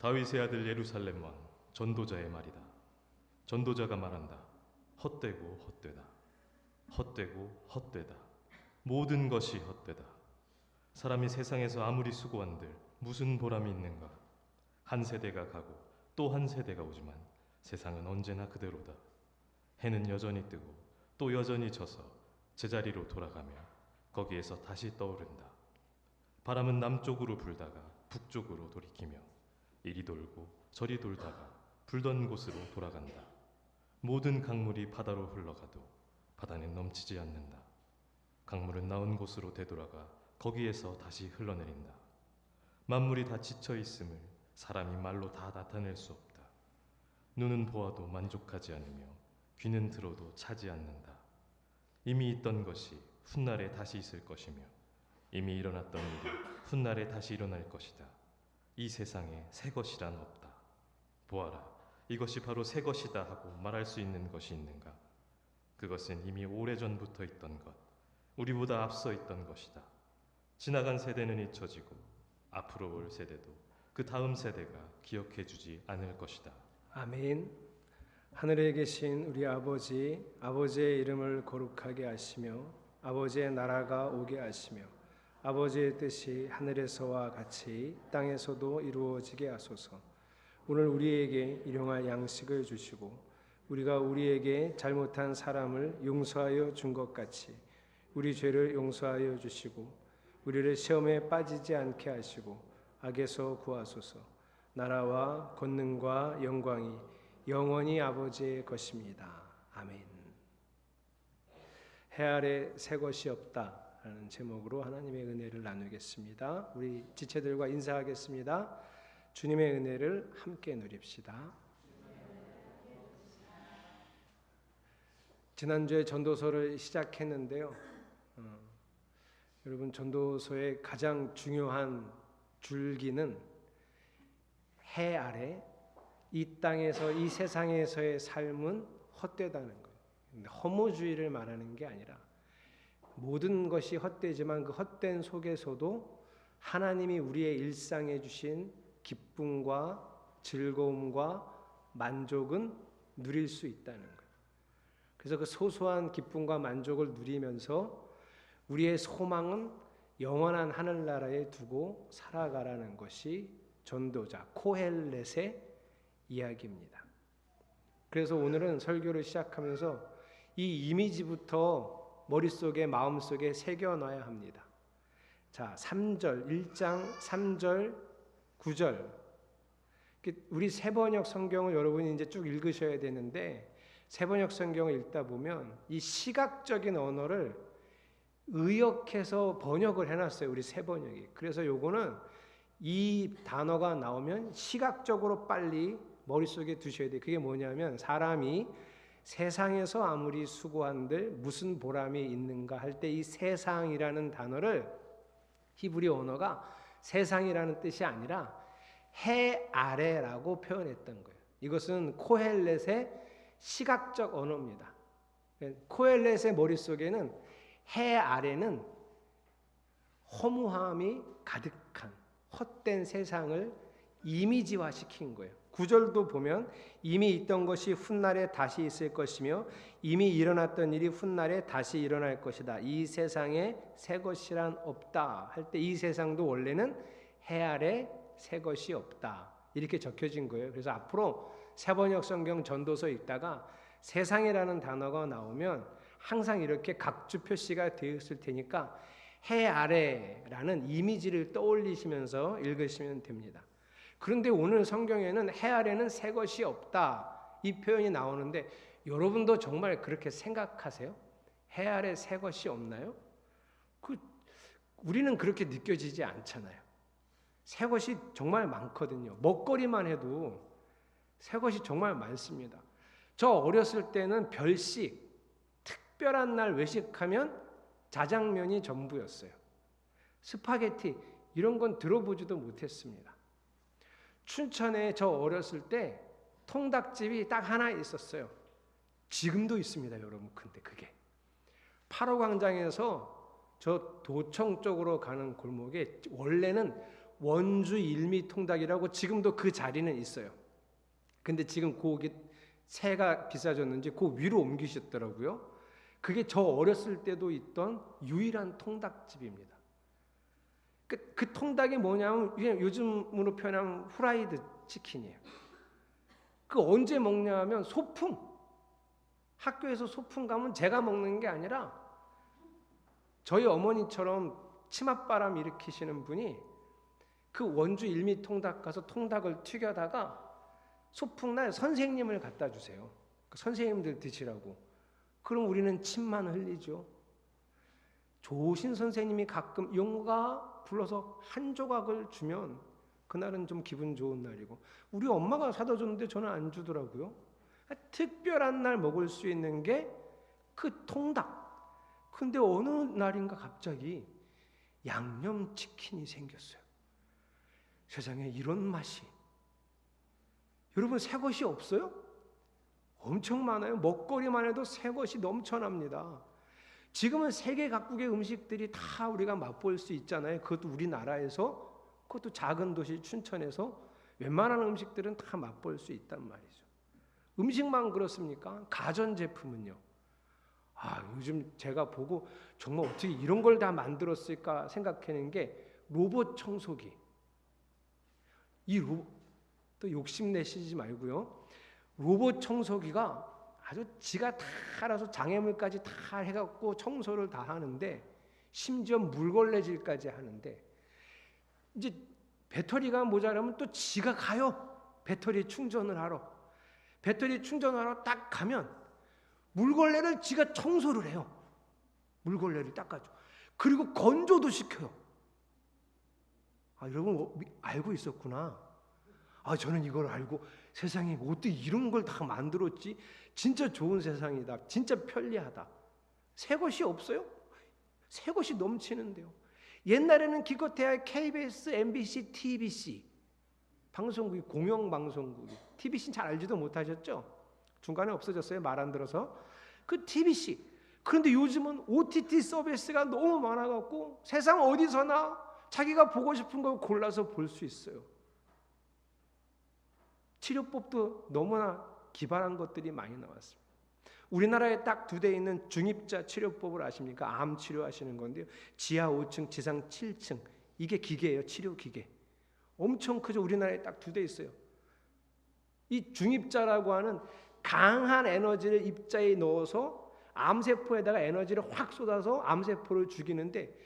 다윗의 아들 예루살렘 왕 전도자의 말이다. 전도자가 말한다. 헛되고 헛되다. 헛되고 헛되다. 모든 것이 헛되다. 사람이 세상에서 아무리 수고한들 무슨 보람이 있는가? 한 세대가 가고 또 한 세대가 오지만 세상은 언제나 그대로다. 해는 여전히 뜨고 또 여전히 져서 제자리로 돌아가며 거기에서 다시 떠오른다. 바람은 남쪽으로 불다가 북쪽으로 돌이키며 이리 돌고 저리 돌다가 불던 곳으로 돌아간다. 모든 강물이 바다로 흘러가도 바다는 넘치지 않는다. 강물은 나온 곳으로 되돌아가 거기에서 다시 흘러내린다. 만물이 다 지쳐 있음을 사람이 말로 다 나타낼 수 없다. 눈은 보아도 만족하지 않으며 귀는 들어도 차지 않는다. 이미 있던 것이 훗날에 다시 있을 것이며 이미 일어났던 일이 훗날에 다시 일어날 것이다. 이 세상에 새 것이란 없다. 보아라, 이것이 바로 새 것이다 하고 말할 수 있는 것이 있는가? 그것은 이미 오래전부터 있던 것, 우리보다 앞서 있던 것이다. 지나간 세대는 잊혀지고 앞으로 올 세대도 그 다음 세대가 기억해주지 않을 것이다. 아멘. 하늘에 계신 우리 아버지, 아버지의 이름을 거룩하게 하시며 아버지의 나라가 오게 하시며 아버지의 뜻이 하늘에서와 같이 땅에서도 이루어지게 하소서. 오늘 우리에게 일용할 양식을 주시고 우리가 우리에게 잘못한 사람을 용서하여 준 것 같이 우리 죄를 용서하여 주시고 우리를 시험에 빠지지 않게 하시고 악에서 구하소서. 나라와 권능과 영광이 영원히 아버지의 것입니다. 아멘. 해 아래 새 것이 없다 라는 제목으로 하나님의 은혜를 나누겠습니다. 우리 지체들과 인사하겠습니다. 주님의 은혜를 함께 누립시다. 지난주에 전도서를 시작했는데요. 여러분, 전도서의 가장 중요한 줄기는 해 아래 이 땅에서 이 세상에서의 삶은 헛되다는 거예요. 허무주의를 말하는 게 아니라 모든 것이 헛되지만 그 헛된 속에서도 하나님이 우리의 일상에 주신 기쁨과 즐거움과 만족은 누릴 수 있다는 거예요. 그래서 그 소소한 기쁨과 만족을 누리면서 우리의 소망은 영원한 하늘나라에 두고 살아가라는 것이 전도자 코헬렛의 이야기입니다. 그래서 오늘은 설교를 시작하면서 이 이미지부터 머릿속에 마음속에 새겨놔야 합니다. 자, 3절, 1장 3절, 9절. 우리 세번역 성경을 여러분이 이제 쭉 읽으셔야 되는데 세번역 성경을 읽다 보면 이 시각적인 언어를 의역해서 번역을 해놨어요. 우리 세번역이. 그래서 요거는 이 단어가 나오면 시각적으로 빨리 머릿속에 두셔야 돼요. 그게 뭐냐면 사람이 세상에서 아무리 수고한들 무슨 보람이 있는가 할 때 이 세상이라는 단어를 히브리 언어가 세상이라는 뜻이 아니라 해 아래라고 표현했던 거예요. 이것은 코헬렛의 시각적 언어입니다. 코헬렛의 머릿속에는 해 아래는 허무함이 가득한 헛된 세상을 이미지화시킨 거예요. 9절도 보면 이미 있던 것이 훗날에 다시 있을 것이며 이미 일어났던 일이 훗날에 다시 일어날 것이다. 이 세상에 새 것이란 없다 할 때 이 세상도 원래는 해 아래 새 것이 없다 이렇게 적혀진 거예요. 그래서 앞으로 세번역 성경 전도서 읽다가 세상이라는 단어가 나오면 항상 이렇게 각주 표시가 되어 있을 테니까 해 아래라는 이미지를 떠올리시면서 읽으시면 됩니다. 그런데 오늘 성경에는 해 아래는 새 것이 없다 이 표현이 나오는데 여러분도 정말 그렇게 생각하세요? 해 아래 새 것이 없나요? 우리는 그렇게 느껴지지 않잖아요. 새 것이 정말 많거든요. 먹거리만 해도 새 것이 정말 많습니다. 저 어렸을 때는 별식, 특별한 날 외식하면 자장면이 전부였어요. 스파게티 이런 건 들어보지도 못했습니다. 춘천에 저 어렸을 때 통닭집이 딱 하나 있었어요. 지금도 있습니다, 여러분. 근데 그게 8호 광장에서 저 도청 쪽으로 가는 골목에 원래는 원주 일미통닭이라고 지금도 그 자리는 있어요. 근데 지금 거기 새가 비싸졌는지 그 위로 옮기셨더라고요. 그게 저 어렸을 때도 있던 유일한 통닭집입니다. 그 통닭이 뭐냐면 그냥 요즘으로 표현하면 후라이드 치킨이에요. 그 언제 먹냐면 소풍. 학교에서 소풍 가면 제가 먹는 게 아니라 저희 어머니처럼 치맛바람 일으키시는 분이 그 원주 일미통닭 가서 통닭을 튀겨다가 소풍날 선생님을 갖다 주세요. 그 선생님들 드시라고. 그럼 우리는 침만 흘리죠. 좋으신 선생님이 가끔 용가 불러서 한 조각을 주면 그날은 좀 기분 좋은 날이고, 우리 엄마가 사다 줬는데 저는 안 주더라고요. 특별한 날 먹을 수 있는 게 그 통닭. 근데 어느 날인가 갑자기 양념치킨이 생겼어요. 세상에 이런 맛이. 여러분, 새 것이 없어요? 엄청 많아요. 먹거리만 해도 새 것이 넘쳐납니다. 지금은 세계 각국의 음식들이 다 우리가 맛볼 수 있잖아요. 그것도 우리나라에서, 그것도 작은 도시 춘천에서 웬만한 음식들은 다 맛볼 수 있단 말이죠. 음식만 그렇습니까? 가전제품은요. 요즘 제가 보고 정말 어떻게 이런 걸 다 만들었을까 생각하는 게 로봇 청소기. 또 욕심내시지 말고요. 로봇 청소기가 아주 지가 다 알아서 장애물까지 다 해갖고 청소를 다 하는데, 심지어 물걸레질까지 하는데, 이제 배터리가 모자라면 또 지가 가요. 배터리 충전을 하러. 배터리 충전하러 딱 가면 물걸레를 지가 청소를 해요. 물걸레를 닦아줘. 그리고 건조도 시켜요. 여러분 알고 있었구나. 저는 이걸 알고 세상에 어떻게 이런 걸 다 만들었지? 진짜 좋은 세상이다. 진짜 편리하다. 새 것이 없어요? 새 것이 넘치는데요. 옛날에는 기껏해야 KBS, MBC, TBC 방송국이 공영방송국이, TBC는 잘 알지도 못하셨죠? 중간에 없어졌어요. 말 안 들어서. 그 TBC. 그런데 요즘은 OTT 서비스가 너무 많아갖고 세상 어디서나 자기가 보고 싶은 걸 골라서 볼 수 있어요. 치료법도 너무나 기발한 것들이 많이 나왔습니다. 우리나라에 딱 2대 있는 중입자 치료법을 아십니까? 암 치료하시는 건데요. 지하 5층, 지상 7층. 이게 기계예요. 치료 기계. 엄청 크죠. 우리나라에 딱 2대 있어요. 이 중입자라고 하는 강한 에너지를 입자에 넣어서 암세포에다가 에너지를 확 쏟아서 암세포를 죽이는데,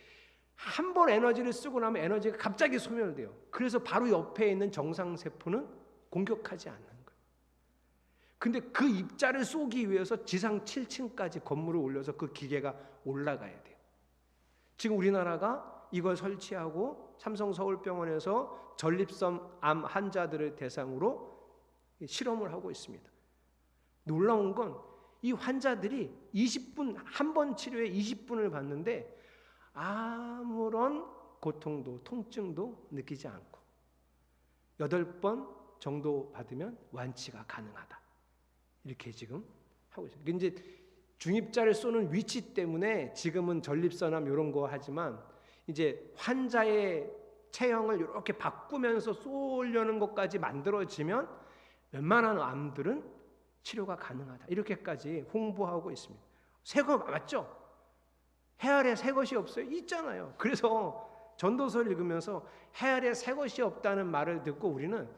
한 번 에너지를 쓰고 나면 에너지가 갑자기 소멸돼요. 그래서 바로 옆에 있는 정상세포는 공격하지 않는 거예요. 근데 그 입자를 쏘기 위해서 지상 7층까지 건물을 올려서 그 기계가 올라가야 돼요. 지금 우리나라가 이걸 설치하고 삼성 서울병원에서 전립선 암 환자들을 대상으로 실험을 하고 있습니다. 놀라운 건 이 환자들이 20분, 한 번 치료에 20분을 받는데 아무런 고통도 통증도 느끼지 않고 8번 정도 받으면 완치가 가능하다. 이렇게 지금 하고 있습니다. 이제 중입자를 쏘는 위치 때문에 지금은 전립선암 이런 거 하지만, 이제 환자의 체형을 이렇게 바꾸면서 쏘려는 것까지 만들어지면 웬만한 암들은 치료가 가능하다. 이렇게까지 홍보하고 있습니다. 새 거 맞죠? 해 아래 새 것이 없어요? 있잖아요. 그래서 전도서를 읽으면서 해 아래 새 것이 없다는 말을 듣고 우리는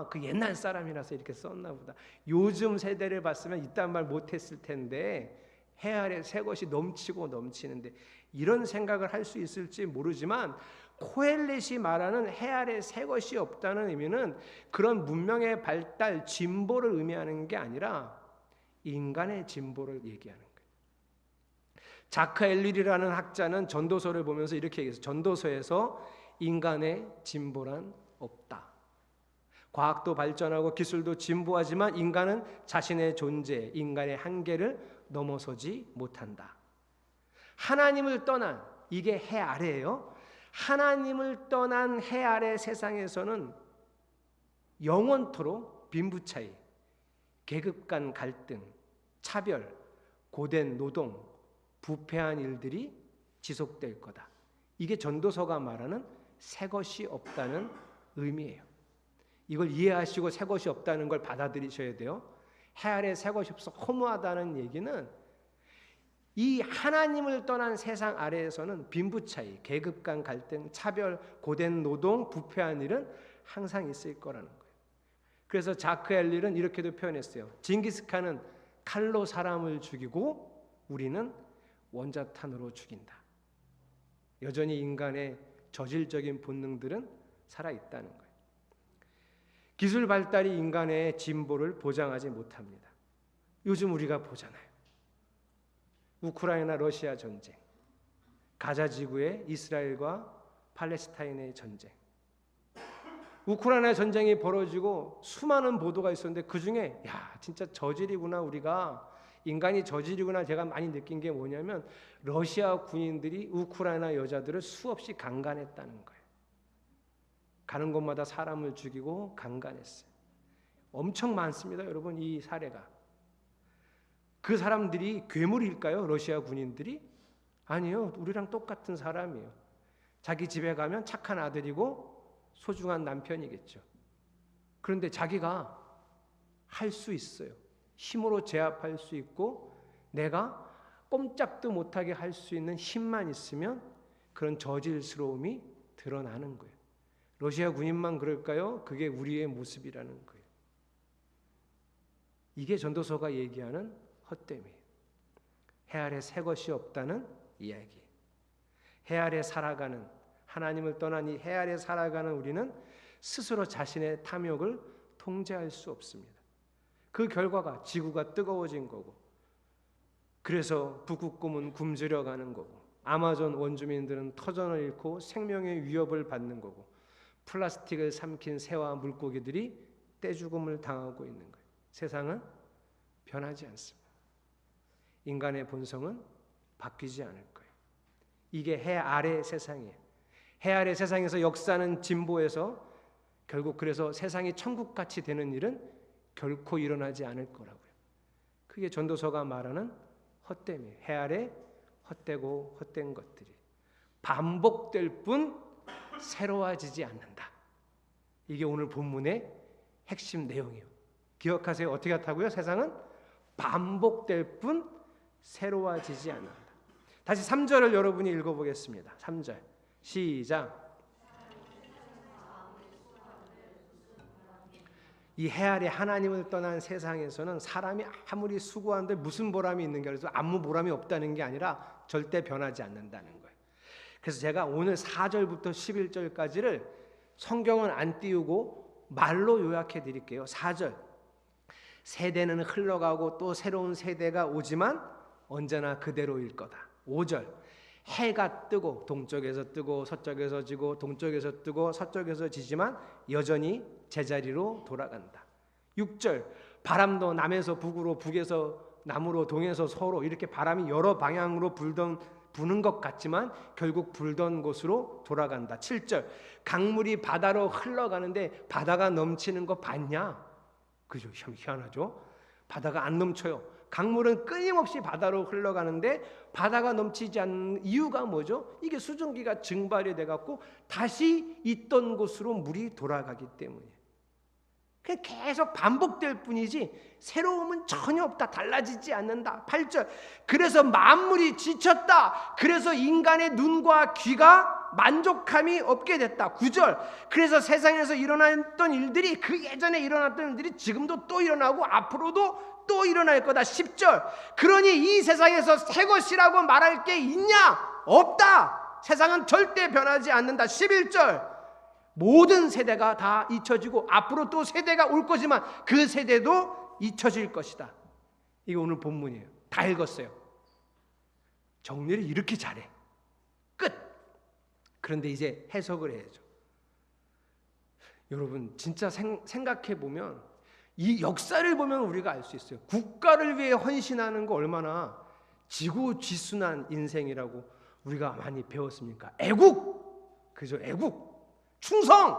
그 옛날 사람이라서 이렇게 썼나 보다. 요즘 세대를 봤으면 이딴 말 못했을 텐데 해 아래 새 것이 넘치고 넘치는데, 이런 생각을 할 수 있을지 모르지만 코엘렛이 말하는 해 아래 새 것이 없다는 의미는 그런 문명의 발달, 진보를 의미하는 게 아니라 인간의 진보를 얘기하는 거예요. 자크 엘릴이라는 학자는 전도서를 보면서 이렇게 얘기했어요. 전도서에서 인간의 진보란 없다. 과학도 발전하고 기술도 진보하지만 인간은 자신의 존재, 인간의 한계를 넘어서지 못한다. 하나님을 떠난, 이게 해 아래예요. 하나님을 떠난 해 아래 세상에서는 영원토록 빈부차이, 계급 간 갈등, 차별, 고된 노동, 부패한 일들이 지속될 거다. 이게 전도서가 말하는 새 것이 없다는 의미예요. 이걸 이해하시고 새 것이 없다는 걸 받아들이셔야 돼요. 해 아래 새 것이 없어 허무하다는 얘기는 이 하나님을 떠난 세상 아래에서는 빈부 차이, 계급 간 갈등, 차별, 고된 노동, 부패한 일은 항상 있을 거라는 거예요. 그래서 자크 엘릴은 이렇게도 표현했어요. 징기스칸은 칼로 사람을 죽이고 우리는 원자탄으로 죽인다. 여전히 인간의 저질적인 본능들은 살아있다는 거예요. 기술 발달이 인간의 진보를 보장하지 못합니다. 요즘 우리가 보잖아요. 우크라이나 러시아 전쟁, 가자 지구의 이스라엘과 팔레스타인의 전쟁. 우크라이나 전쟁이 벌어지고 수많은 보도가 있었는데 그중에 야 진짜 저질이구나, 우리가 인간이 저질이구나 제가 많이 느낀 게 뭐냐면 러시아 군인들이 우크라이나 여자들을 수없이 강간했다는 거예요. 가는 곳마다 사람을 죽이고 강간했어요. 엄청 많습니다, 여러분. 이 사례가. 그 사람들이 괴물일까요? 러시아 군인들이? 아니요, 우리랑 똑같은 사람이에요. 자기 집에 가면 착한 아들이고 소중한 남편이겠죠. 그런데 자기가 할 수 있어요. 힘으로 제압할 수 있고 내가 꼼짝도 못하게 할 수 있는 힘만 있으면 그런 저질스러움이 드러나는 거예요. 러시아 군인만 그럴까요? 그게 우리의 모습이라는 거예요. 이게 전도서가 얘기하는 헛됨이에요. 해 아래 새 것이 없다는 이야기. 해 아래 살아가는, 하나님을 떠난 이 해 아래 살아가는 우리는 스스로 자신의 탐욕을 통제할 수 없습니다. 그 결과가 지구가 뜨거워진 거고, 그래서 북극 곰은 굶주려 가는 거고, 아마존 원주민들은 터전을 잃고 생명의 위협을 받는 거고, 플라스틱을 삼킨 새와 물고기들이 떼죽음을 당하고 있는 거예요. 세상은 변하지 않습니다. 인간의 본성은 바뀌지 않을 거예요. 이게 해 아래 세상이에요. 해 아래 세상에서 역사는 진보해서 결국 그래서 세상이 천국같이 되는 일은 결코 일어나지 않을 거라고요. 그게 전도서가 말하는 헛됨이에요. 해 아래 헛되고 헛된 것들이 반복될 뿐 새로워지지 않는다. 이게 오늘 본문의 핵심 내용이에요. 기억하세요. 어떻게 하다고요? 세상은 반복될 뿐 새로워지지 않는다. 다시 3절을 여러분이 읽어보겠습니다. 3절 시작. 이 해 아래 하나님을 떠난 세상에서는 사람이 아무리 수고하는데 무슨 보람이 있는가, 그래서 아무 보람이 없다는 게 아니라 절대 변하지 않는다는 거예요. 그래서 제가 오늘 4절부터 11절까지를 성경은 안 띄우고 말로 요약해 드릴게요. 4절, 세대는 흘러가고 또 새로운 세대가 오지만 언제나 그대로일 거다. 5절, 해가 뜨고 동쪽에서 뜨고 서쪽에서 지고 동쪽에서 뜨고 서쪽에서 지지만 여전히 제자리로 돌아간다. 6절, 바람도 남에서 북으로 북에서 남으로 동에서 서로 이렇게 바람이 여러 방향으로 부는 것 같지만 결국 불던 곳으로 돌아간다. 7절, 강물이 바다로 흘러가는데 바다가 넘치는 거 봤냐? 그죠? 희한하죠? 바다가 안 넘쳐요. 강물은 끊임없이 바다로 흘러가는데 바다가 넘치지 않는 이유가 뭐죠? 이게 수증기가 증발이 돼갖고 다시 있던 곳으로 물이 돌아가기 때문이에요. 그냥 계속 반복될 뿐이지 새로움은 전혀 없다. 달라지지 않는다. 8절, 그래서 만물이 지쳤다. 그래서 인간의 눈과 귀가 만족함이 없게 됐다. 9절, 그래서 세상에서 일어났던 일들이 그 예전에 일어났던 일들이 지금도 또 일어나고 앞으로도 또 일어날 거다. 10절, 그러니 이 세상에서 새 것이라고 말할 게 있냐? 없다. 세상은 절대 변하지 않는다. 11절, 모든 세대가 다 잊혀지고 앞으로 또 세대가 올 거지만 그 세대도 잊혀질 것이다. 이게 오늘 본문이에요. 다 읽었어요. 정리를 이렇게 잘해. 끝. 그런데 이제 해석을 해야죠. 여러분 진짜 생각해 보면 이 역사를 보면 우리가 알 수 있어요. 국가를 위해 헌신하는 거 얼마나 지고지순한 인생이라고 우리가 많이 배웠습니까? 애국, 그죠? 애국, 충성,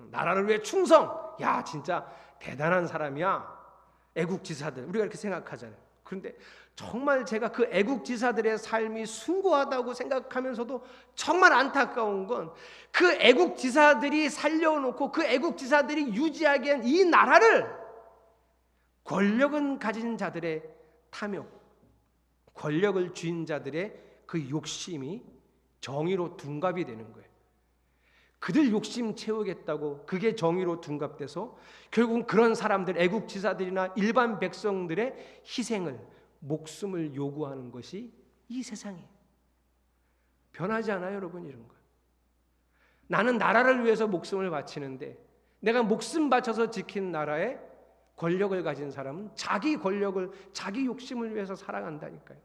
나라를 위해 충성. 야 진짜 대단한 사람이야. 애국지사들 우리가 이렇게 생각하잖아요. 그런데 정말 제가 그 애국지사들의 삶이 숭고하다고 생각하면서도 정말 안타까운 건 그 애국지사들이 살려놓고 그 애국지사들이 유지하게 한 이 나라를 권력은 가진 자들의 탐욕, 권력을 쥔 자들의 그 욕심이 정의로 둔갑이 되는 거예요. 그들 욕심 채우겠다고 그게 정의로 둔갑돼서 결국은 그런 사람들, 애국지사들이나 일반 백성들의 희생을, 목숨을 요구하는 것이 이 세상이에요. 변하지 않아요, 여러분. 이런 거. 나는 나라를 위해서 목숨을 바치는데 내가 목숨 바쳐서 지킨 나라에 권력을 가진 사람은 자기 권력을, 자기 욕심을 위해서 살아간다니까요.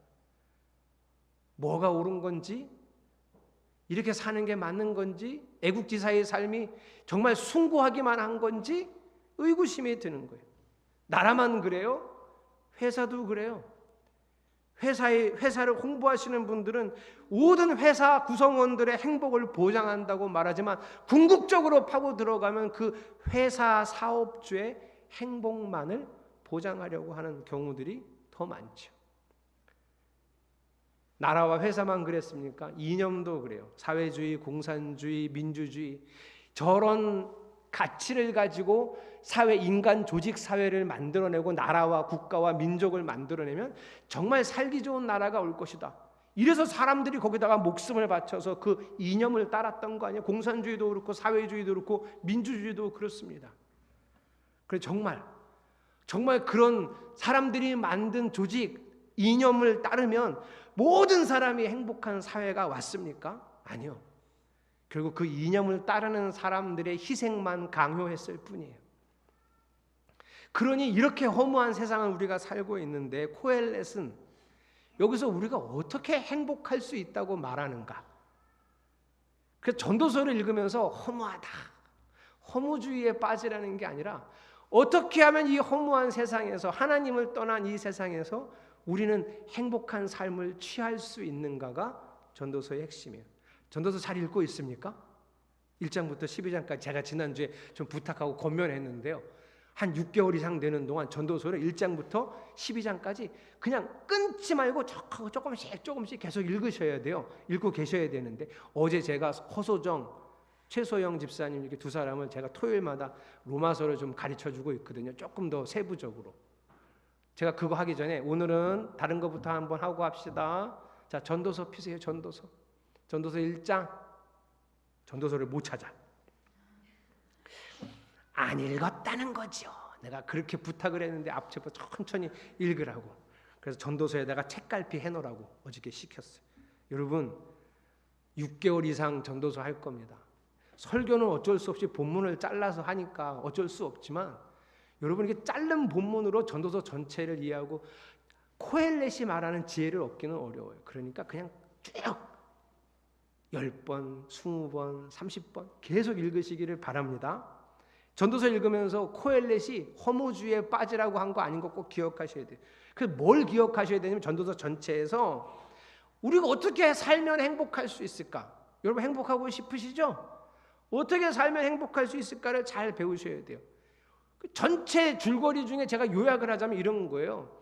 뭐가 옳은 건지, 이렇게 사는 게 맞는 건지, 애국지사의 삶이 정말 숭고하기만 한 건지 의구심이 드는 거예요. 나라만 그래요? 회사도 그래요. 회사를 홍보하시는 분들은 모든 회사 구성원들의 행복을 보장한다고 말하지만 궁극적으로 파고 들어가면 그 회사 사업주의 행복만을 보장하려고 하는 경우들이 더 많죠. 나라와 회사만 그랬습니까? 이념도 그래요. 사회주의, 공산주의, 민주주의, 저런 가치를 가지고 사회, 인간 조직 사회를 만들어내고 나라와 국가와 민족을 만들어내면 정말 살기 좋은 나라가 올 것이다. 이래서 사람들이 거기다가 목숨을 바쳐서 그 이념을 따랐던 거 아니에요? 공산주의도 그렇고 사회주의도 그렇고 민주주의도 그렇습니다. 그래서 정말 그런 사람들이 만든 조직, 이념을 따르면 모든 사람이 행복한 사회가 왔습니까? 아니요. 결국 그 이념을 따르는 사람들의 희생만 강요했을 뿐이에요. 그러니 이렇게 허무한 세상을 우리가 살고 있는데 코엘렛은 여기서 우리가 어떻게 행복할 수 있다고 말하는가? 그래서 전도서를 읽으면서 허무하다, 허무주의에 빠지라는 게 아니라 어떻게 하면 이 허무한 세상에서, 하나님을 떠난 이 세상에서 우리는 행복한 삶을 취할 수 있는가가 전도서의 핵심이에요. 전도서 잘 읽고 있습니까? 1장부터 12장까지 제가 지난주에 좀 부탁하고 권면했는데요. 한 6개월 이상 되는 동안 전도서를 1장부터 12장까지 그냥 끊지 말고 조금씩 계속 읽으셔야 돼요. 읽고 계셔야 되는데 어제 제가 허소정, 최소영 집사님 이렇게 두 사람을 제가 토요일마다 로마서를 좀 가르쳐주고 있거든요. 조금 더 세부적으로. 제가 그거 하기 전에 오늘은 다른 것부터 한번 하고 합시다. 자, 전도서 피세요. 전도서 1장. 전도서를 못 찾아. 안 읽었다는 거죠. 내가 그렇게 부탁을 했는데 앞부터 천천히 읽으라고. 그래서 전도서에다가 책갈피 해놓으라고 어저께 시켰어요. 여러분 6개월 이상 전도서 할 겁니다. 설교는 어쩔 수 없이 본문을 잘라서 하니까 어쩔 수 없지만 여러분 이게 자른 본문으로 전도서 전체를 이해하고 코엘렛이 말하는 지혜를 얻기는 어려워요. 그러니까 그냥 쭉 10번, 20번, 30번 계속 읽으시기를 바랍니다. 전도서 읽으면서 코엘렛이 허무주의에 빠지라고 한 거 아닌 거 꼭 기억하셔야 돼요. 그래서 뭘 기억하셔야 되냐면 전도서 전체에서 우리가 어떻게 살면 행복할 수 있을까? 여러분 행복하고 싶으시죠? 어떻게 살면 행복할 수 있을까를 잘 배우셔야 돼요. 그 전체 줄거리 중에 제가 요약을 하자면 이런 거예요.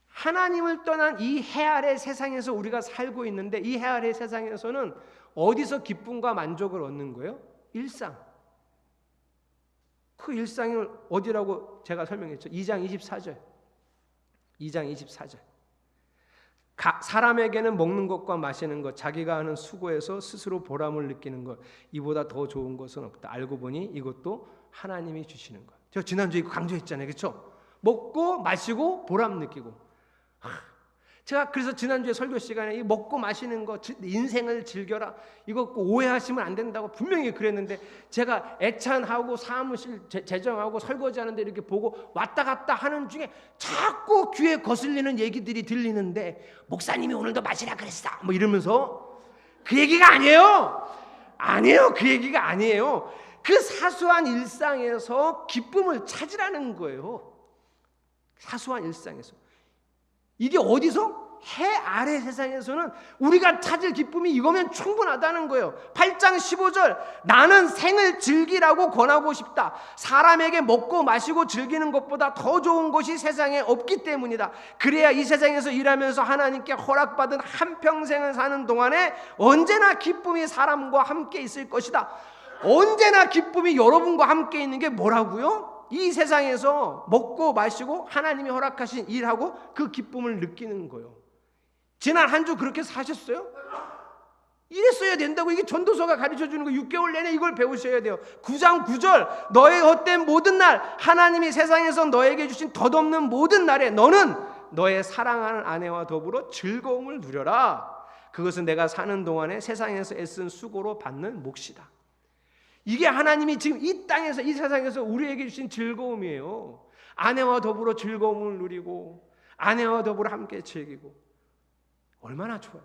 하나님을 떠난 이 해 아래 세상에서 우리가 살고 있는데 이 해 아래 세상에서는 어디서 기쁨과 만족을 얻는 거예요? 일상. 그 일상을 어디라고 제가 설명했죠? 2장 24절. 2장 24절. 사람에게는 먹는 것과 마시는 것, 자기가 하는 수고에서 스스로 보람을 느끼는 것, 이보다 더 좋은 것은 없다. 알고 보니 이것도 하나님이 주시는 것. 제가 지난주에 강조했잖아요. 그렇죠? 먹고 마시고 보람 느끼고. 제가 그래서 지난주에 설교 시간에 이 먹고 마시는 거, 인생을 즐겨라, 이거 오해하시면 안 된다고 분명히 그랬는데 제가 애찬하고 사무실 재정하고 설거지하는데 이렇게 보고 왔다 갔다 하는 중에 자꾸 귀에 거슬리는 얘기들이 들리는데 목사님이 오늘도 마시라 그랬어 뭐 이러면서 그 얘기가 아니에요. 그 얘기가 아니에요. 그 사소한 일상에서 기쁨을 찾으라는 거예요. 사소한 일상에서. 이게 어디서? 해 아래 세상에서는 우리가 찾을 기쁨이 이거면 충분하다는 거예요. 8장 15절 나는 생을 즐기라고 권하고 싶다. 사람에게 먹고 마시고 즐기는 것보다 더 좋은 것이 세상에 없기 때문이다. 그래야 이 세상에서 일하면서 하나님께 허락받은 한평생을 사는 동안에 언제나 기쁨이 사람과 함께 있을 것이다. 언제나 기쁨이 여러분과 함께 있는 게 뭐라고요? 이 세상에서 먹고 마시고 하나님이 허락하신 일하고 그 기쁨을 느끼는 거예요. 지난 한 주 그렇게 사셨어요? 이랬어야 된다고. 이게 전도서가 가르쳐주는 거. 6개월 내내 이걸 배우셔야 돼요. 9장 9절 너의 헛된 모든 날 하나님이 세상에서 너에게 주신 덧없는 모든 날에 너는 너의 사랑하는 아내와 더불어 즐거움을 누려라. 그것은 내가 사는 동안에 세상에서 애쓴 수고로 받는 몫이다. 이게 하나님이 지금 이 땅에서 이 세상에서 우리에게 주신 즐거움이에요. 아내와 더불어 즐거움을 누리고 아내와 더불어 함께 즐기고 얼마나 좋아요.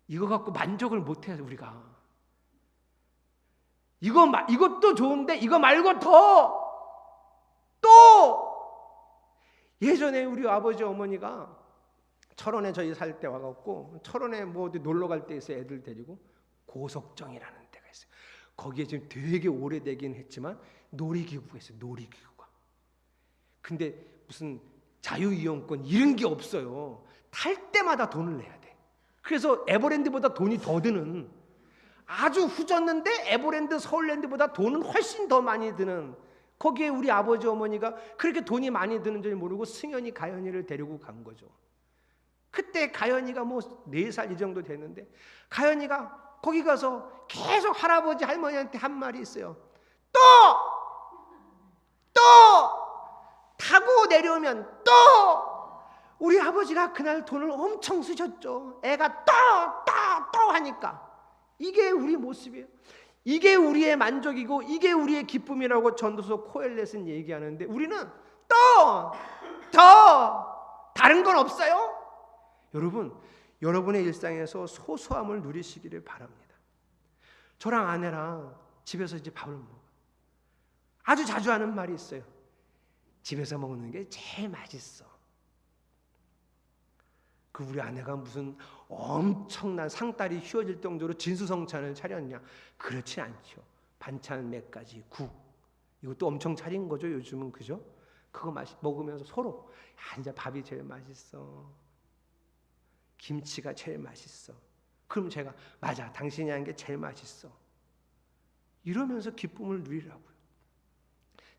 이거 갖고 만족을 못해요 우리가. 이것도 좋은데 이거 말고 또 예전에 우리 아버지 어머니가 철원에 저희 살 때 와갖고 철원에 뭐 어디 놀러 갈 때 있어요. 애들 데리고 고석정이라는 데가 있어요. 거기에 지금 되게 오래되긴 했지만 놀이기구가 있어요. 놀이기구가. 근데 무슨 자유이용권 이런 게 없어요. 탈 때마다 돈을 내야 돼. 그래서 에버랜드보다 돈이 더 드는, 아주 후졌는데 에버랜드 서울랜드보다 돈은 훨씬 더 많이 드는, 거기에 우리 아버지 어머니가 그렇게 돈이 많이 드는 줄 모르고 승현이 가연이를 데리고 간 거죠. 그때 가연이가 뭐 4살 이 정도 됐는데 가연이가 거기 가서 계속 할아버지 할머니한테 한 말이 있어요. 또 타고 내려오면 또. 우리 아버지가 그날 돈을 엄청 쓰셨죠. 애가 또 하니까. 이게 우리 모습이에요. 이게 우리의 만족이고 이게 우리의 기쁨이라고 전도서 코엘렛은 얘기하는데 우리는 더 다른 건 없어요. 여러분, 여러분의 일상에서 소소함을 누리시기를 바랍니다. 저랑 아내랑 집에서 이제 밥을 먹어요. 아주 자주 하는 말이 있어요. 집에서 먹는 게 제일 맛있어. 그 우리 아내가 무슨 엄청난 상다리 휘어질 정도로 진수성찬을 차렸냐? 그렇지 않죠. 반찬 몇 가지, 국, 이것도 엄청 차린 거죠 요즘은. 그죠? 그거 먹으면서 서로 이제 밥이 제일 맛있어, 김치가 제일 맛있어. 그럼 제가 맞아, 당신이 한 게 제일 맛있어, 이러면서 기쁨을 누리라고요.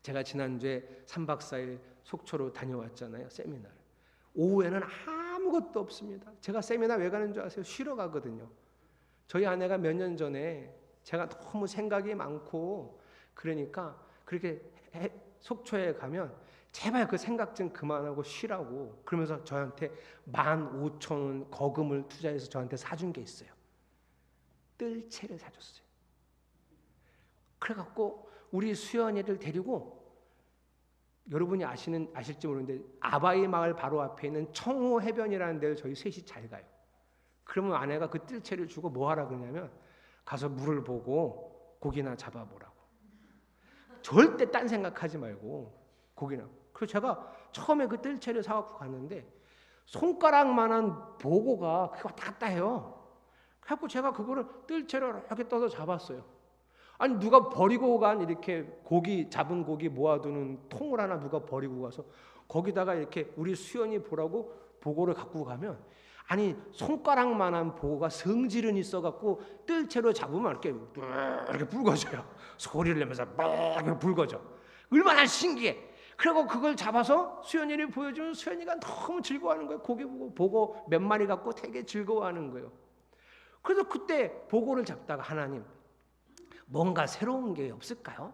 제가 지난주에 3박 4일 속초로 다녀왔잖아요. 세미나를. 오후에는 아무것도 없습니다. 제가 세미나 왜 가는 줄 아세요? 쉬러 가거든요. 저희 아내가 몇 년 전에 제가 너무 생각이 많고 그러니까 그렇게 속초에 가면 제발 그 생각 좀 그만하고 쉬라고 그러면서 저한테 15,000원 거금을 투자해서 저한테 사준 게 있어요. 뜰채를 사줬어요. 그래갖고 우리 수연이를 데리고, 여러분이 아실지 모르는데 아바이 마을 바로 앞에 있는 청호 해변이라는 데를 저희 셋이 잘 가요. 그러면 아내가 그 뜰채를 주고 뭐 하라 그러냐면 가서 물을 보고 고기나 잡아보라고. 절대 딴 생각하지 말고 고기나. 그래서 제가 처음에 그 뜰채를 사갖고 갔는데 손가락만한 보고가 그거 왔다 해요. 그래갖고 제가 그거를 뜰채로 이렇게 떠서 잡았어요. 아니 누가 버리고 간 이렇게 잡은 고기 모아두는 통을 하나 누가 버리고 가서 거기다가 이렇게 우리 수연이 보라고 보고를 갖고 가면, 아니 손가락만한 보고가 성질은 있어갖고 뜰채로 잡으면 이렇게 붉어져요. 소리를 내면서 막 붉어져. 얼마나 신기해. 그리고 그걸 잡아서 수연이를 보여주면 수연이가 너무 즐거워하는 거예요. 고기 보고 몇 마리 갖고 되게 즐거워하는 거예요. 그래서 그때 보고를 잡다가 하나님, 뭔가 새로운 게 없을까요?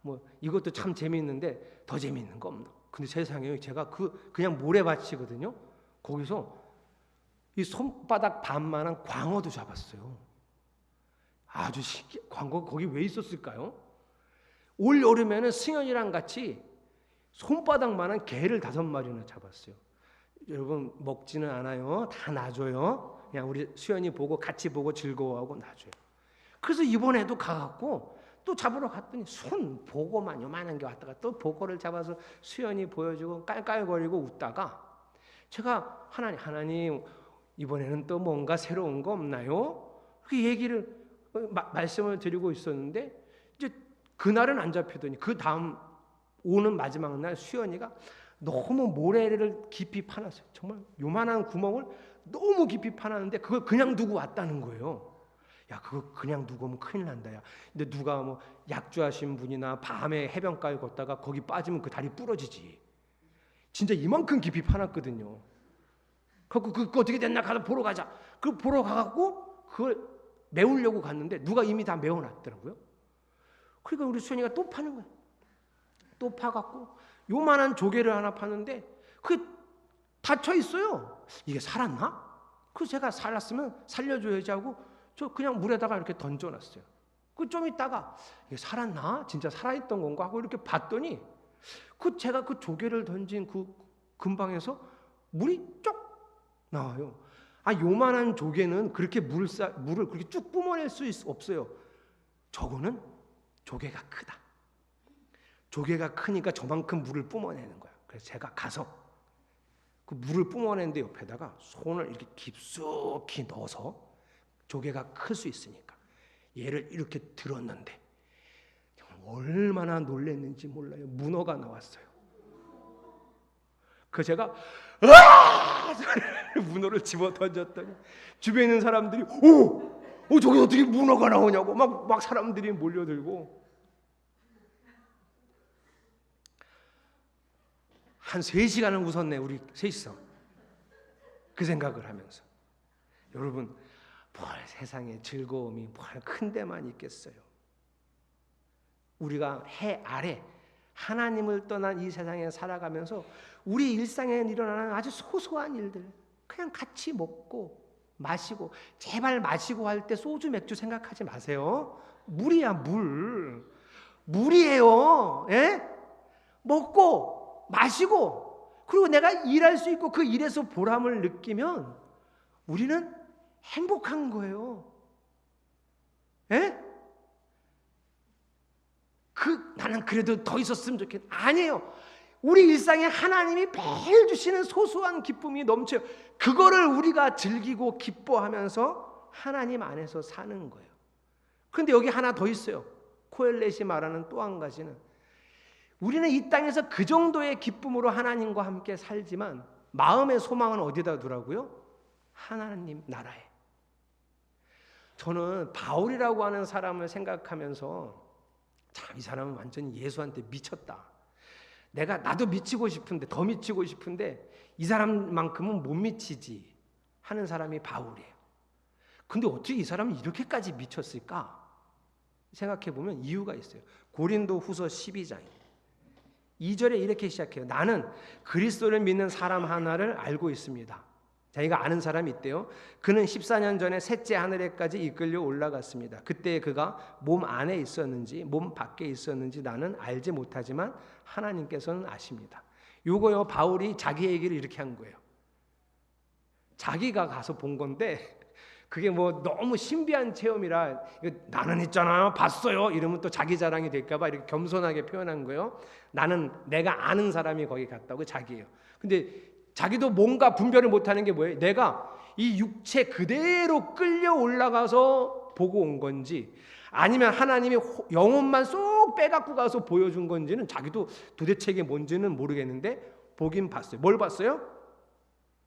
뭐 이것도 참 재미있는데 더 재미있는 거 없나? 근데 세상에 제가 그냥 모래밭이거든요. 거기서 이 손바닥 반만한 광어도 잡았어요. 아주 신기해. 광어 거기 왜 있었을까요? 올 여름에는 승현이랑 같이 손바닥만한 개를 5마리나 잡았어요. 여러분 먹지는 않아요. 다 놔줘요. 그냥 우리 수연이 보고 같이 보고 즐거워하고 놔줘요. 그래서 이번에도 가갖고 또 잡으러 갔더니 손 보고만 요만한 게 왔다가 또 보고를 잡아서 수연이 보여주고 깔깔거리고 웃다가 제가 하나님 이번에는 또 뭔가 새로운 거 없나요? 그 얘기를 말씀을 드리고 있었는데 이제 그날은 안 잡히더니 그 다음 오는 마지막 날 수연이가 너무 모래를 깊이 파놨어요. 정말 요만한 구멍을 너무 깊이 파놨는데 그걸 그냥 두고 왔다는 거예요. 야, 그거 그냥 두고 오면 큰일 난다. 야. 근데 누가 뭐 약주하신 분이나 밤에 해변가에 걷다가 거기 빠지면 그 다리 부러지지. 진짜 이만큼 깊이 파놨거든요. 그 어떻게 됐나 가서 보러 가자. 그 보러 가갖고 그걸 메우려고 갔는데 누가 이미 다 메워놨더라고요. 그러니까 우리 수연이가 또 파는 거예요. 또 파갖고 요만한 조개를 하나 파는데 그게 닫혀 있어요. 이게 살았나? 그래서 제가 살았으면 살려줘야지 하고 저 그냥 물에다가 이렇게 던져놨어요. 그 좀 있다가 이게 살았나? 진짜 살아있던 건가? 하고 이렇게 봤더니 제가 그 조개를 던진 그 근방에서 물이 쭉 나와요. 요만한 조개는 그렇게 물을 그렇게 쭉 뿜어낼 수 없어요. 저거는 조개가 크다. 조개가 크니까 저만큼 물을 뿜어내는 거야. 그래서 제가 가서 그 물을 뿜어내는데 옆에다가 손을 이렇게 깊숙이 넣어서 조개가 클 수 있으니까 얘를 이렇게 들었는데 얼마나 놀랐는지 몰라요. 문어가 나왔어요. 그 제가 문어를 집어 던졌더니 주변에 있는 사람들이 저기 어떻게 문어가 나오냐고 막 사람들이 몰려들고 한 3시간을 웃었네. 우리 셋이서 그 생각을 하면서. 여러분, 뭘 세상에 즐거움이 뭘 큰 데만 있겠어요. 우리가 해 아래 하나님을 떠난 이 세상에 살아가면서 우리 일상에 일어나는 아주 소소한 일들, 그냥 같이 먹고 마시고, 제발 마시고 할 때 소주 맥주 생각하지 마세요. 물이야, 물이에요. 예? 먹고 마시고, 그리고 내가 일할 수 있고 그 일에서 보람을 느끼면 우리는 행복한 거예요. 예? 나는 그래도 더 있었으면 좋겠다. 아니에요. 우리 일상에 하나님이 매일 주시는 소소한 기쁨이 넘쳐요. 그거를 우리가 즐기고 기뻐하면서 하나님 안에서 사는 거예요. 그런데 여기 하나 더 있어요. 코엘렛이 말하는 또 한 가지는, 우리는 이 땅에서 그 정도의 기쁨으로 하나님과 함께 살지만 마음의 소망은 어디다 두라고요? 하나님 나라에. 저는 바울이라고 하는 사람을 생각하면서 참, 이 사람은 완전히 예수한테 미쳤다. 나도 미치고 싶은데, 더 미치고 싶은데 이 사람만큼은 못 미치지 하는 사람이 바울이에요. 근데 어떻게 이 사람이 이렇게까지 미쳤을까? 생각해 보면 이유가 있어요. 고린도 후서 12장 2절에 이렇게 시작해요. 나는 그리스도를 믿는 사람 하나를 알고 있습니다. 자기가 아는 사람이 있대요. 그는 14년 전에 셋째 하늘에까지 이끌려 올라갔습니다. 그때 그가 몸 안에 있었는지 몸 밖에 있었는지 나는 알지 못하지만 하나님께서는 아십니다. 요거요, 바울이 자기 얘기를 이렇게 한 거예요. 자기가 가서 본 건데 그게 뭐 너무 신비한 체험이라 나는 있잖아요, 봤어요 이러면 또 자기 자랑이 될까 봐 이렇게 겸손하게 표현한 거예요. 나는 내가 아는 사람이 거기 갔다고 자기예요. 근데 자기도 뭔가 분별을 못하는 게 뭐예요? 내가 이 육체 그대로 끌려 올라가서 보고 온 건지 아니면 하나님이 영혼만 쏙 빼갖고 가서 보여준 건지는 자기도 도대체 이게 뭔지는 모르겠는데 보긴 봤어요. 뭘 봤어요?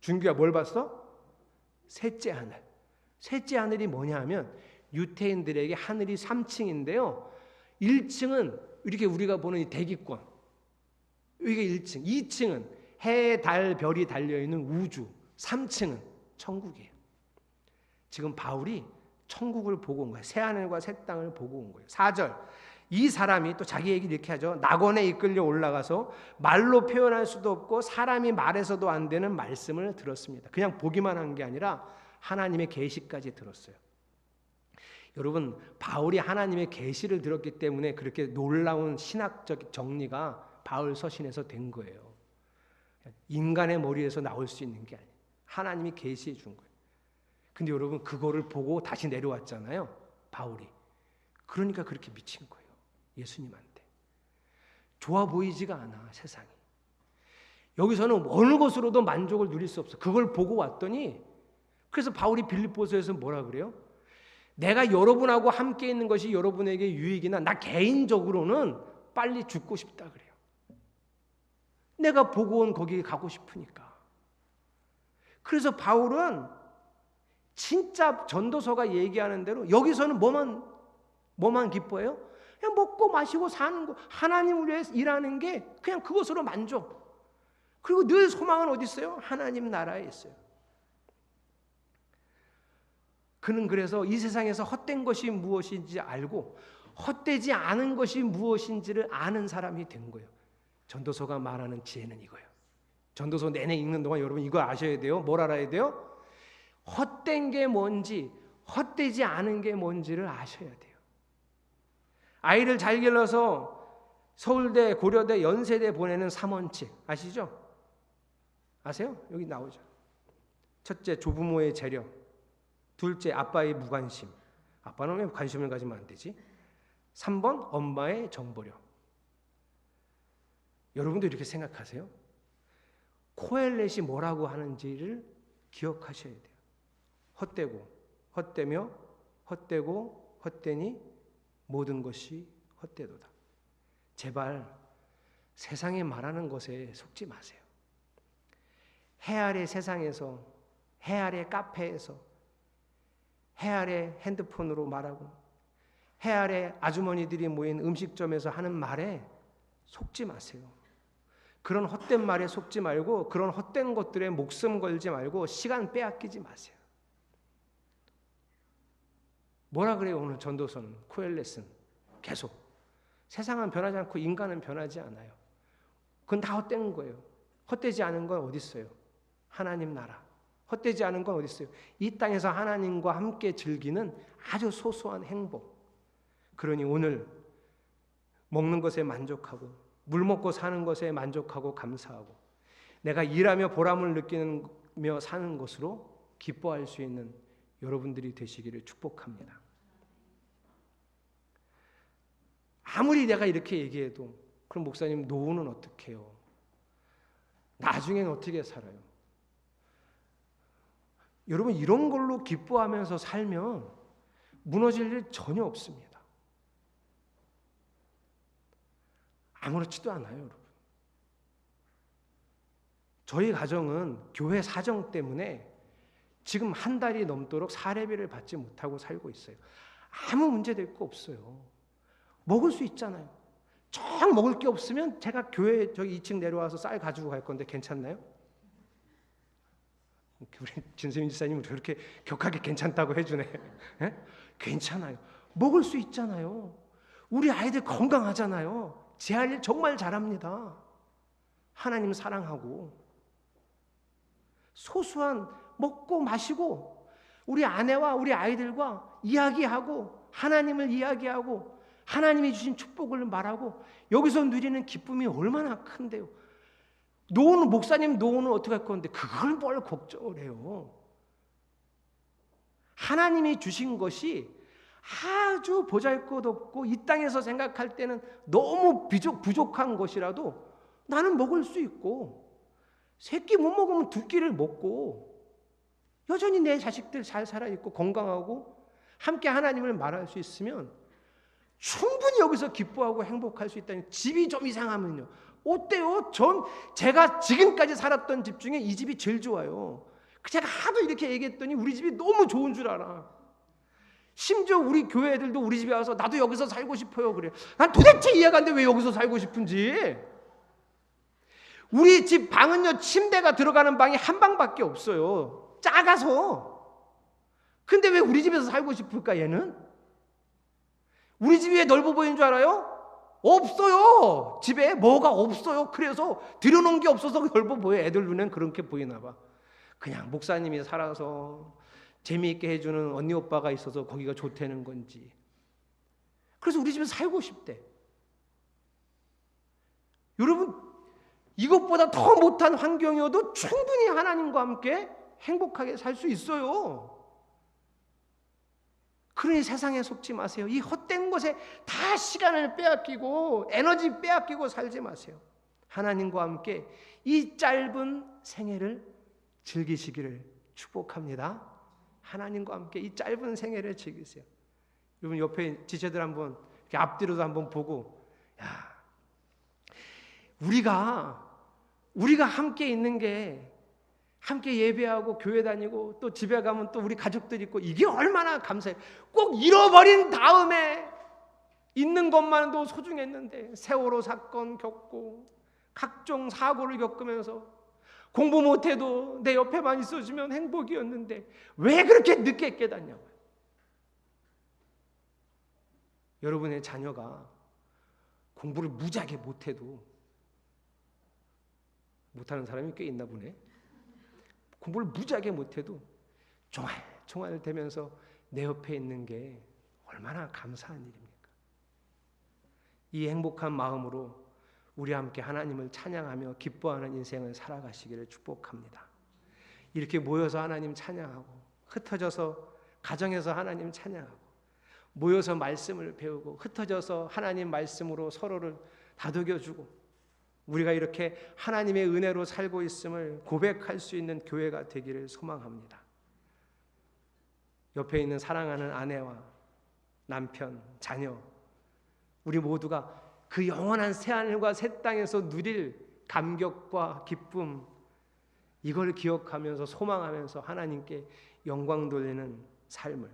준규야, 뭘 봤어? 셋째 하늘. 셋째 하늘이 뭐냐 하면 유태인들에게 하늘이 3층인데요. 1층은 이렇게 우리가 보는 이 대기권, 이게 1층. 2층은 해, 달, 별이 달려있는 우주. 3층은 천국이에요. 지금 바울이 천국을 보고 온 거예요. 새하늘과 새 땅을 보고 온 거예요. 4절, 이 사람이 또 자기 얘기를 이렇게 하죠. 낙원에 이끌려 올라가서 말로 표현할 수도 없고 사람이 말해서도 안 되는 말씀을 들었습니다. 그냥 보기만 한 게 아니라 하나님의 계시까지 들었어요. 여러분, 바울이 하나님의 계시를 들었기 때문에 그렇게 놀라운 신학적 정리가 바울 서신에서 된 거예요. 인간의 머리에서 나올 수 있는 게 아니에요. 하나님이 계시해 준 거예요. 근데 여러분, 그거를 보고 다시 내려왔잖아요, 바울이. 그러니까 그렇게 미친 거예요, 예수님한테. 좋아 보이지가 않아, 세상이. 여기서는 어느 것으로도 만족을 누릴 수 없어. 그걸 보고 왔더니 그래서 바울이 빌립보서에서 뭐라 그래요? 내가 여러분하고 함께 있는 것이 여러분에게 유익이나 나 개인적으로는 빨리 죽고 싶다 그래요. 내가 보고 온 거기에 가고 싶으니까. 그래서 바울은 진짜 전도서가 얘기하는 대로 여기서는 뭐만 기뻐해요? 그냥 먹고 마시고 사는 거, 하나님을 위해서 일하는 게 그냥 그것으로 만족. 그리고 늘 소망은 어디 있어요? 하나님 나라에 있어요. 그는 그래서 이 세상에서 헛된 것이 무엇인지 알고 헛되지 않은 것이 무엇인지를 아는 사람이 된 거예요. 전도서가 말하는 지혜는 이거예요. 전도서 내내 읽는 동안 여러분 이거 아셔야 돼요. 뭘 알아야 돼요? 헛된 게 뭔지, 헛되지 않은 게 뭔지를 아셔야 돼요. 아이를 잘 길러서 서울대, 고려대, 연세대 보내는 3원칙 아시죠? 아세요? 여기 나오죠. 첫째, 조부모의 재력. 둘째, 아빠의 무관심. 아빠는 왜 관심을 가지면 안 되지? 3번, 엄마의 정보력. 여러분도 이렇게 생각하세요? 코엘렛이 뭐라고 하는지를 기억하셔야 돼요. 헛되고, 헛되며, 헛되고, 헛되니 모든 것이 헛되도다. 제발 세상에 말하는 것에 속지 마세요. 해 아래 세상에서, 해 아래 카페에서, 해 아래 핸드폰으로 말하고, 해 아래 아주머니들이 모인 음식점에서 하는 말에 속지 마세요. 그런 헛된 말에 속지 말고 그런 헛된 것들에 목숨 걸지 말고 시간 빼앗기지 마세요. 뭐라 그래요 오늘 전도서는? 코엘렛은 계속 세상은 변하지 않고 인간은 변하지 않아요. 그건 다 헛된 거예요. 헛되지 않은 건 어디 있어요? 하나님 나라. 헛되지 않은 건 어디 있어요? 이 땅에서 하나님과 함께 즐기는 아주 소소한 행복. 그러니 오늘 먹는 것에 만족하고 물 먹고 사는 것에 만족하고 감사하고 내가 일하며 보람을 느끼며 사는 것으로 기뻐할 수 있는 여러분들이 되시기를 축복합니다. 아무리 내가 이렇게 얘기해도 그럼 목사님 노후는 어떻게 해요? 나중에는 어떻게 살아요? 여러분 이런 걸로 기뻐하면서 살면 무너질 일 전혀 없습니다. 아무렇지도 않아요, 여러분. 저희 가정은 교회 사정 때문에 지금 한 달이 넘도록 사례비를 받지 못하고 살고 있어요. 아무 문제될 거 없어요. 먹을 수 있잖아요. 정 먹을 게 없으면 제가 교회 저기 2층 내려와서 쌀 가지고 갈 건데 괜찮나요? 우리 진세민 지사님은 그렇게 격하게 괜찮다고 해주네. 에? 괜찮아요. 먹을 수 있잖아요. 우리 아이들 건강하잖아요. 제 할 일 정말 잘합니다. 하나님 사랑하고 소소한 먹고 마시고 우리 아내와 우리 아이들과 이야기하고 하나님을 이야기하고 하나님이 주신 축복을 말하고 여기서 누리는 기쁨이 얼마나 큰데요. 노후는 목사님 노후는 어떻게 할 건데 그걸 뭘 걱정을 해요. 하나님이 주신 것이 아주 보잘것없고 이 땅에서 생각할 때는 너무 부족한 것이라도 나는 먹을 수 있고 새끼 못 먹으면 두 끼를 먹고 여전히 내 자식들 잘 살아있고 건강하고 함께 하나님을 말할 수 있으면 충분히 여기서 기뻐하고 행복할 수 있다는. 집이 좀 이상하면요 어때요? 제가 지금까지 살았던 집 중에 이 집이 제일 좋아요. 제가 하도 이렇게 얘기했더니 우리 집이 너무 좋은 줄 알아. 심지어 우리 교회 애들도 우리 집에 와서 나도 여기서 살고 싶어요 그래. 난 도대체 이해가 안 돼 왜 여기서 살고 싶은지. 우리 집 방은요 침대가 들어가는 방이 한 방밖에 없어요. 작아서. 근데 왜 우리 집에서 살고 싶을까 얘는? 우리 집이 왜 넓어 보이는 줄 알아요? 없어요. 집에 뭐가 없어요. 그래서 들여놓은 게 없어서 넓어 보여. 애들 눈엔 그렇게 보이나 봐. 그냥 목사님이 살아서 재미있게 해주는 언니 오빠가 있어서 거기가 좋다는 건지. 그래서 우리 집에 살고 싶대. 여러분 이것보다 더 못한 환경이어도 충분히 하나님과 함께 행복하게 살 수 있어요. 그러니 세상에 속지 마세요. 이 헛된 것에 다 시간을 빼앗기고 에너지 빼앗기고 살지 마세요. 하나님과 함께 이 짧은 생애를 즐기시기를 축복합니다. 하나님과 함께 이 짧은 생애를 즐기세요. 여러분 옆에 지체들 한번 이렇게 앞뒤로도 한번 보고, 야, 우리가 함께 있는 게, 함께 예배하고 교회 다니고 또 집에 가면 또 우리 가족들 있고, 이게 얼마나 감사해요. 꼭 잃어버린 다음에 있는 것만도 소중했는데 세월호 사건 겪고 각종 사고를 겪으면서 공부 못해도 내 옆에만 있어주면 행복이었는데 왜 그렇게 늦게 깨닫냐고요. 여러분의 자녀가 공부를 무지하게 못해도, 못하는 사람이 꽤 있나 보네. 공부를 무지하게 못해도 종알종알 되면서 내 옆에 있는 게 얼마나 감사한 일입니까? 이 행복한 마음으로 우리 함께 하나님을 찬양하며 기뻐하는 인생을 살아가시기를 축복합니다. 이렇게 모여서 하나님 찬양하고, 흩어져서 가정에서 하나님 찬양하고, 모여서 말씀을 배우고, 흩어져서 하나님 말씀으로 서로를 다독여주고, 우리가 이렇게 하나님의 은혜로 살고 있음을 고백할 수 있는 교회가 되기를 소망합니다. 옆에 있는 사랑하는 아내와 남편, 자녀, 우리 모두가 그 영원한 새하늘과 새 땅에서 누릴 감격과 기쁨, 이걸 기억하면서 소망하면서 하나님께 영광 돌리는 삶을,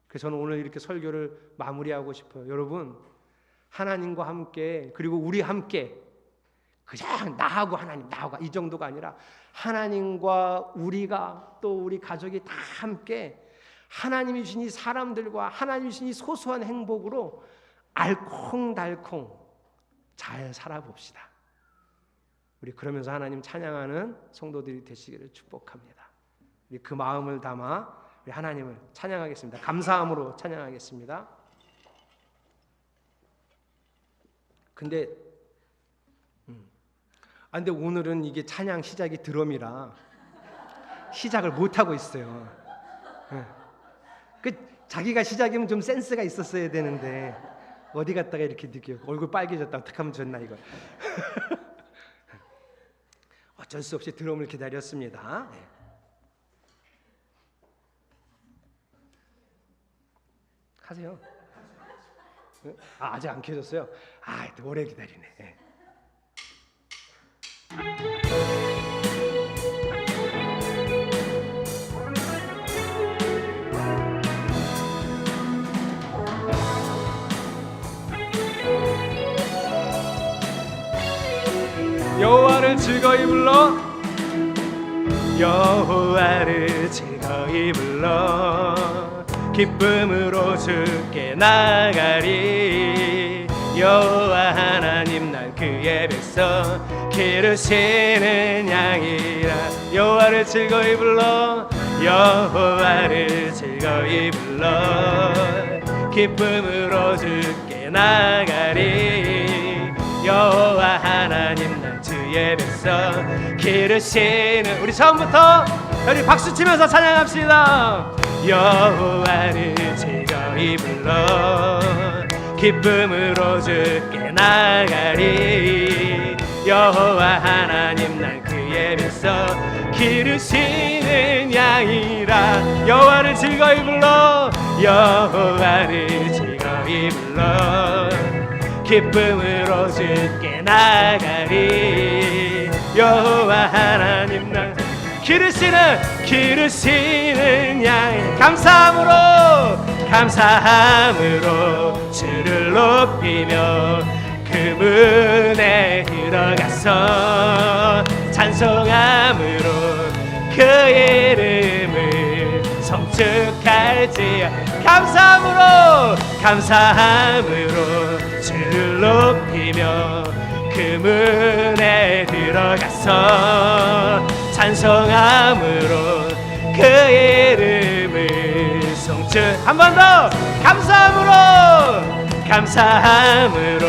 그래서 저는 오늘 이렇게 설교를 마무리하고 싶어요. 여러분, 하나님과 함께, 그리고 우리 함께, 그냥 나하고 하나님, 나하고 이 정도가 아니라 하나님과 우리가 또 우리 가족이 다 함께 하나님이 주신 이 사람들과 하나님이 주신 이 소소한 행복으로 알콩달콩 잘 살아봅시다. 우리 그러면서 하나님 찬양하는 성도들이 되시기를 축복합니다. 우리 그 마음을 담아 우리 하나님을 찬양하겠습니다. 감사함으로 찬양하겠습니다. 근데 오늘은 이게 찬양 시작이 드럼이라 시작을 못 하고 있어요. 자기가 시작이면 좀 센스가 있었어야 되는데 어디 갔다가 이렇게 느껴요. 얼굴 빨개졌다. 어떡하면 좋나 이거. 어쩔 수 없이 드럼을 기다렸습니다. 네. 하세요. 아직 안 켜졌어요. 오래 기다리네. 네. 여호와를 즐거이 불러, 여호와를 즐거이 불러, 기쁨으로 주께 나가리. 여호와 하나님 난 그의 백성, 기르시는 양이라. 여호와를 즐거이 불러, 여호와를 즐거이 불러, 기쁨으로 주께 나가리. 여호와 하나님 난 주의 백성, 기르시는. 우리 처음부터 우리 박수 치면서 찬양합시다. 여호와를 즐거이 불러, 기쁨으로 주께 나가리. 여호와 하나님 난 그의 백성, 기르시는 양이라. 여호와를 즐거이 불러, 여호와를 즐거이 불러, 기쁨으로 주께 나가리. 여호와 하나님 난 기르시는 양. 감사함으로 주를 높이며 그 문에 들어가서 찬송함으로 그 이름을 성축할지어. 감사함으로 주를 높이며 그 문에 들어가서 찬송함으로 그 이름을 성축. 한 번 더. 감사함으로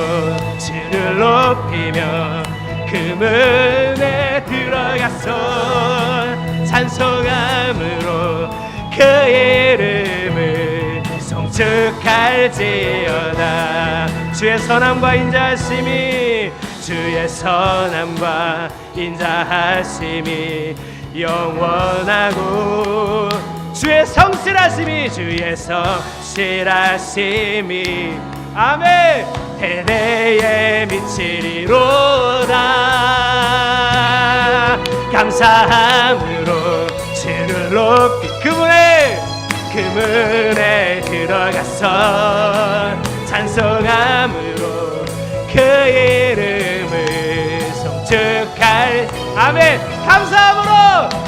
주를 높이며 그 문에 들어가서 찬송함으로 그 이름을 성축할지어다. 주의 선함과 인자하심이 주의 선함과 인자하심이 영원하고 주의 성실하심이 아멘 대대에 미치리로다. 감사함으로 주를 높이 그문에 들어가서 찬송함으로 그 이름을 송축할 아멘.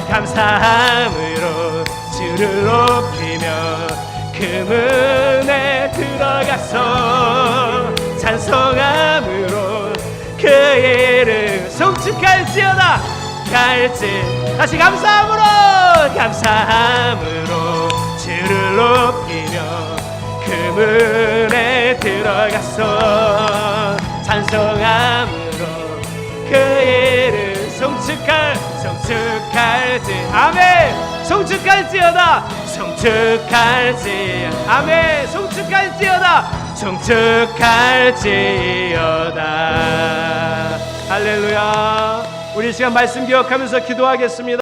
감사함으로 주를 높이며 그문에 들어가서 찬송함으로 그 이름 송축할지어다. 다시 감사함으로 주를 높이며 그문에 들어가서 찬송함으로 그 이름 송축할지 아멘. 송축할지어다. 아멘. 송축할지어다. 할렐루야. 우리 이 시간 말씀 기억하면서 기도하겠습니다.